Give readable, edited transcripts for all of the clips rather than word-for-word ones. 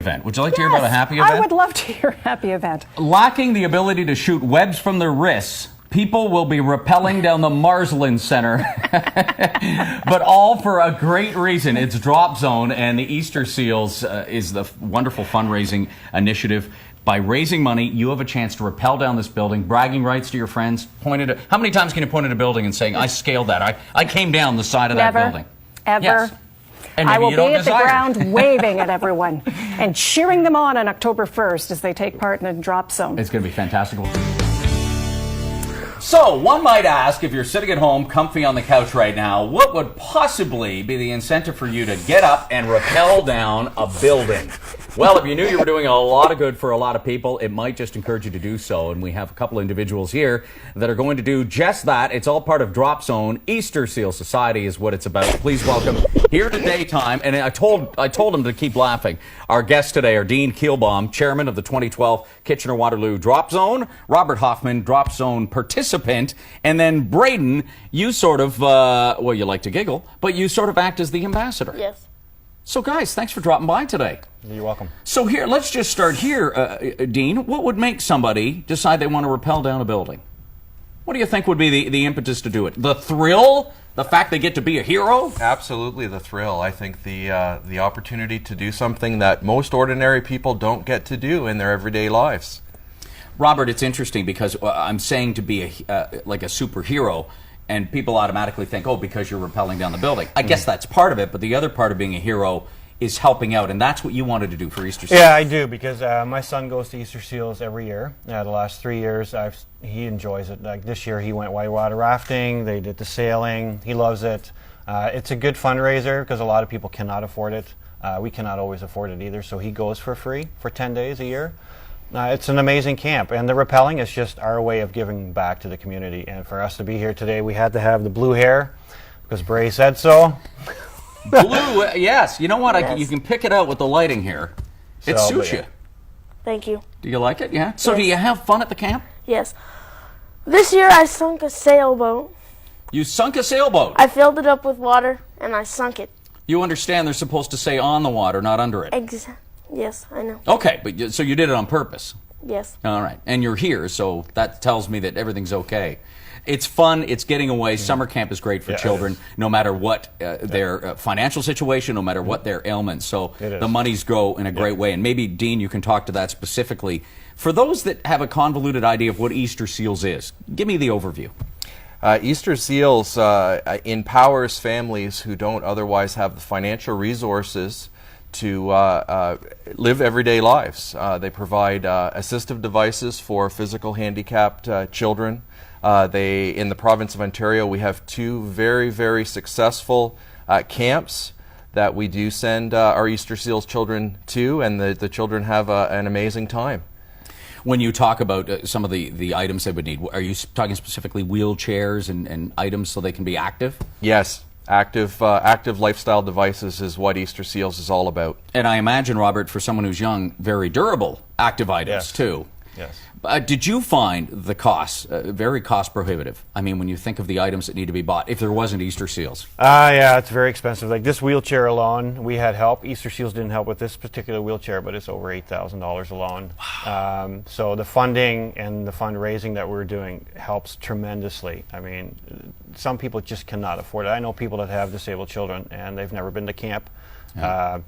event. Would you like to hear about a happy event? I would love to hear a happy event. Lacking the ability to shoot webs from their wrists, people will be rappelling down the Marsland Center, but all for a great reason. It's Drop Zone, and the Easter Seals is the wonderful fundraising initiative. By raising money, you have a chance to rappel down this building, bragging rights to your friends. How many times can you point at a building and saying, I scaled that, I came down the side of that building? Ever. Yes. And I will be at the desire. ground waving at everyone and cheering them on October 1st as they take part in a Drop Zone. It's going to be fantastic. So, one might ask, if you're sitting at home, comfy on the couch right now, what would possibly be the incentive for you to get up and rappel down a building? Well, if you knew you were doing a lot of good for a lot of people, it might just encourage you to do so. And we have a couple individuals here that are going to do just that. It's all part of Drop Zone. Easter Seal Society is what it's about. Please welcome here to daytime. And I told him to keep laughing. Our guests today are Dean Keelbaum, chairman of the 2012 Kitchener-Waterloo Drop Zone, Robert Hofman, Drop Zone participant, and then Braden, you sort of, well, you like to giggle, but you sort of act as the ambassador. Yes. So, guys, thanks for dropping by today. You're welcome. So here, let's just start here, Dean. What would make somebody decide they want to rappel down a building? What do you think would be the impetus to do it? The thrill? The fact they get to be a hero? Absolutely the thrill. I think the opportunity to do something that most ordinary people don't get to do in their everyday lives. Robert, it's interesting because I'm saying to be like a superhero, and people automatically think, oh, because you're rappelling down the building. I guess that's part of it, but the other part of being a hero is helping out, and that's what you wanted to do for Easter Seals. Yeah, I do, because my son goes to Easter Seals every year. The last 3 years, he enjoys it. Like this year, he went whitewater rafting, they did the sailing, he loves it. It's a good fundraiser, because a lot of people cannot afford it. We cannot always afford it either, so he goes for free for 10 days a year. It's an amazing camp, and the rappelling is just our way of giving back to the community. And for us to be here today, we had to have the blue hair, because Bray said so. Blue, yes. You know what? Yes. You can pick it out with the lighting here. It So, suits yeah. you. Thank you. Do you like it? Yeah. So Yes. do you have fun at the camp? Yes. This year I sunk a sailboat. You sunk a sailboat. I filled it up with water and I sunk it. You understand they're supposed to say on the water, not under it. Yes, I know. Okay, but so you did it on purpose. Yes. All right, and you're here, so that tells me that everything's okay. It's fun. It's getting away. Summer camp is great for children, no matter what their financial situation, no matter what their ailments. So the monies go in a great way. And maybe, Dean, you can talk to that specifically. For those that have a convoluted idea of what Easter Seals is, give me the overview. Easter Seals empowers families who don't otherwise have the financial resources to live everyday lives. They provide assistive devices for physical handicapped children. In the province of Ontario, we have 2 very, very successful camps that we do send our Easter Seals children to, and the children have an amazing time. When you talk about some of the items they would need, are you talking specifically wheelchairs and items so they can be active? Yes. Active lifestyle devices is what Easter Seals is all about. And I imagine, Robert, for someone who's young, very durable active items too. Yes. Did you find the costs very cost prohibitive? I mean, when you think of the items that need to be bought, if there wasn't Easter Seals. Yeah, it's very expensive. Like this wheelchair alone, we had help. Easter Seals didn't help with this particular wheelchair, but it's over $8,000 alone. Wow. So the funding and the fundraising that we're doing helps tremendously. I mean, some people just cannot afford it. I know people that have disabled children and they've never been to camp.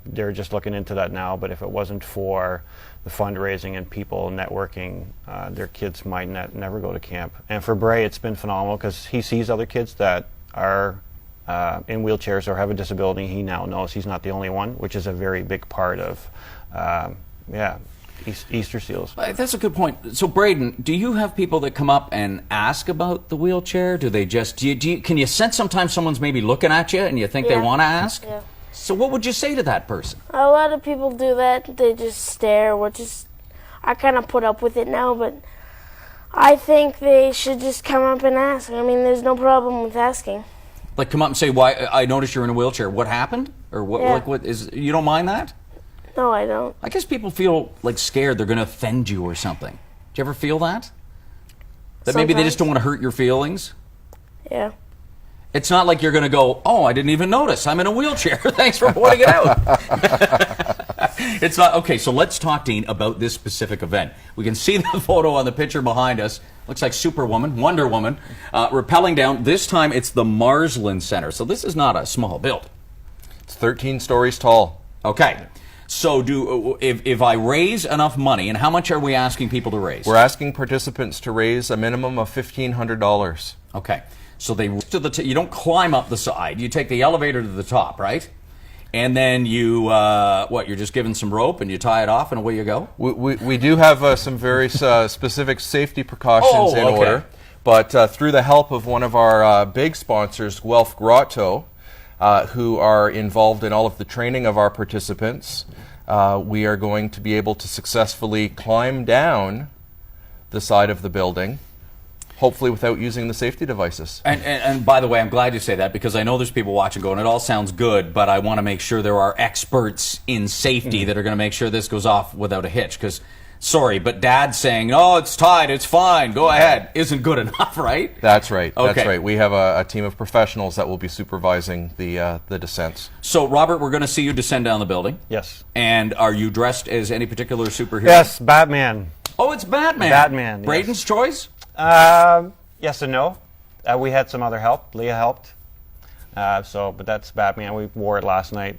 They're just looking into that now, but if it wasn't for the fundraising and people networking, their kids might never go to camp. And for Bray, it's been phenomenal because he sees other kids that are in wheelchairs or have a disability. He now knows he's not the only one, which is a very big part of Easter Seals. That's a good point. So, Braden, do you have people that come up and ask about the wheelchair? Do they just, can you sense sometimes someone's maybe looking at you and you think they want to ask? Yeah. So what would you say to that person? A lot of people do that. They just stare, which is, I kind of put up with it now, but I think they should just come up and ask. I mean, there's no problem with asking. Like come up and say, "Why? I noticed you're in a wheelchair. What happened?" Or what? Yeah. Like what is? You don't mind that? No, I don't. I guess people feel like scared they're going to offend you or something. Do you ever feel that? That maybe they just don't want to hurt your feelings? Yeah. It's not like you're going to go, oh, I didn't even notice. I'm in a wheelchair. Thanks for pointing it out. It's not. Okay, so let's talk, Dean, about this specific event. We can see the photo on the picture behind us. Looks like Superwoman, Wonder Woman, rappelling down. This time it's the Marsland Center. So this is not a small building. It's 13 stories tall. Okay. So if I raise enough money, and how much are we asking people to raise? We're asking participants to raise a minimum of $1,500. Okay. So they you don't climb up the side. You take the elevator to the top, right? And then you you're just given some rope and you tie it off and away you go? We do have some very specific safety precautions in okay. order, but through the help of one of our big sponsors, Guelph Grotto, who are involved in all of the training of our participants, we are going to be able to successfully climb down the side of the building, hopefully without using the safety devices. And by the way, I'm glad you say that, because I know there's people watching going, it all sounds good, but I want to make sure there are experts in safety that are going to make sure this goes off without a hitch. Because, sorry, but Dad saying, oh, it's tied, it's fine, go ahead, isn't good enough, right? That's right. Okay. That's right. We have a team of professionals that will be supervising the descents. So, Robert, we're going to see you descend down the building. Yes. And are you dressed as any particular superhero? Yes, Batman. Oh, it's Batman. Batman, yes. Braden's choice? Yes and no. We had some other help. Leah helped. But that's Batman. We wore it last night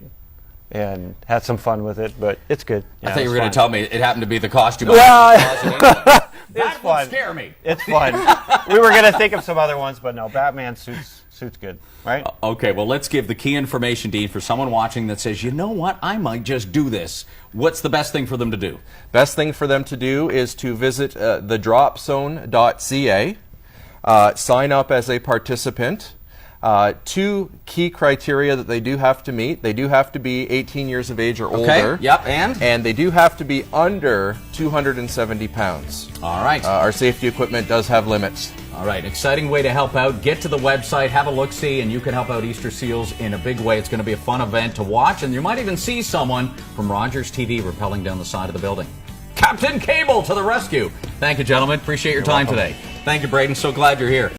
and had some fun with it, but it's good. I thought you were going to tell me it happened to be the costume. Well, That would scare me. It's fun. We were going to think of some other ones, but no, Batman suits good, right? Okay, well, let's give the key information, Dean, for someone watching that says, you know what, I might just do this. What's the best thing for them to do? Best thing for them to do is to visit thedropzone.ca, sign up as a participant. Two key criteria that they do have to meet. They do have to be 18 years of age or older. Okay, yep, and? And they do have to be under 270 pounds. All right. Our safety equipment does have limits. All right, exciting way to help out. Get to the website, have a look-see, and you can help out Easter Seals in a big way. It's going to be a fun event to watch, and you might even see someone from Rogers TV rappelling down the side of the building. Captain Cable to the rescue. Thank you, gentlemen. Appreciate your time today. Thank you, Braden. So glad you're here.